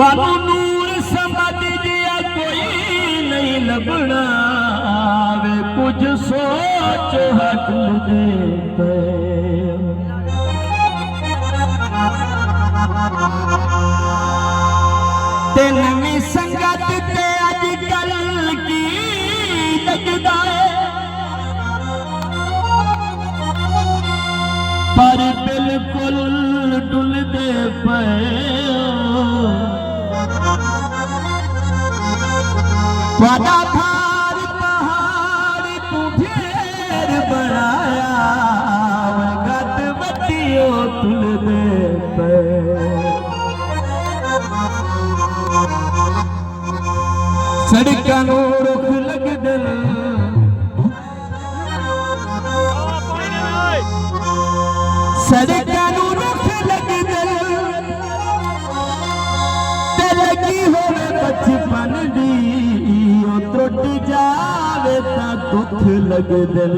थानू नूर समझ दिया कोई नहीं लभना वे कुछ सोच हट दे पे तेनवी संगत ते अजकल की लगदा है पर बिल्कुल डुल दे पे वादा थार पहाड़ तू ढेर बनाया गत बतियो तुल दे पे सड़कां नूं रुख लगदे सड़कां नूं रुख लगदे ते लगी होवे बचपन दी टुट जावे तां दुख लगदे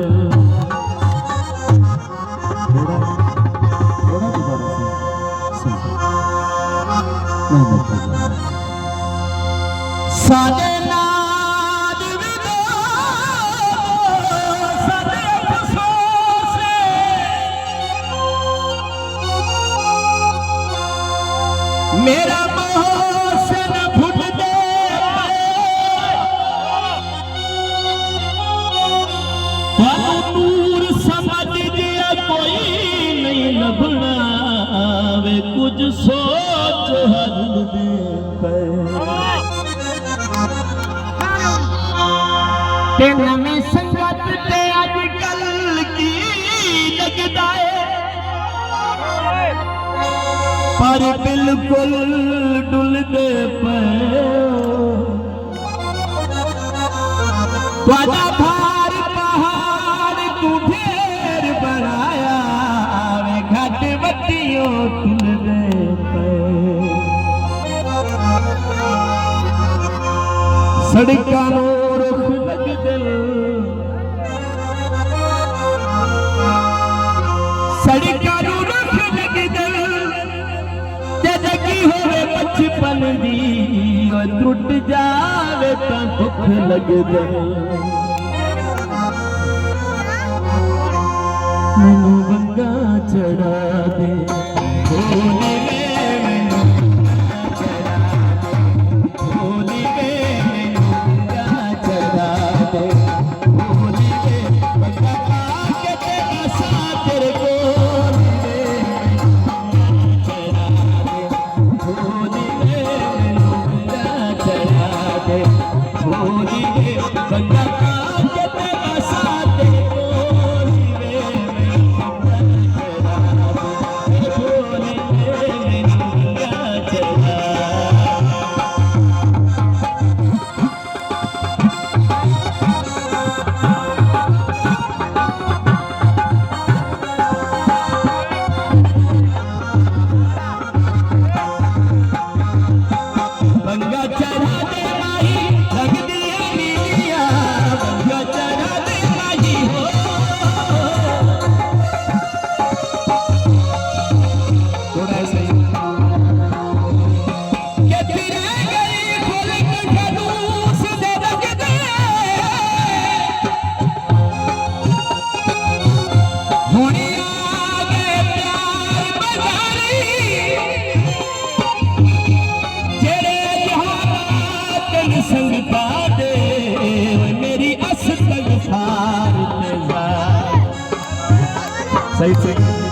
साडे नाल विदो साडे अफसोस मेरा मोहसिन फुट दे नूर समझ दिया कोई नहीं लभना वे कुछ सोच हल दे पे तेनवी संगत ते अजकल की लगदा है पर बिल्कुल डुल दे पे वादा भार पहाड़ तू ढेर बनाया वे घट बतियो तुल दे पे सड़कां नूं रुख लगदे सड़कां नूं रुख लगदे ते लगी होवे बचपन दी टुट जावे तां दुख लगदे मैनू गंगा चढ़ा दे भोले मैनू चढ़ा दे भोले मैनू गंगा चढ़ा दे भोले गंगा पाके ते आसा तेरे कोल चढ़ा दे भोले मैनू गंगा चढ़ा दे भोले गंगा पाके ते आसा तेरे कोल गंगा चढ़ा दे माही लगदी है नीलिया गंगा चढ़ा दे माही हो थोड़ा ऐसे के फिरे गई खोल के खलूस दे रख दे होनी आगे प्यार बजारी संगता दे मेरी अस्तगफार सही से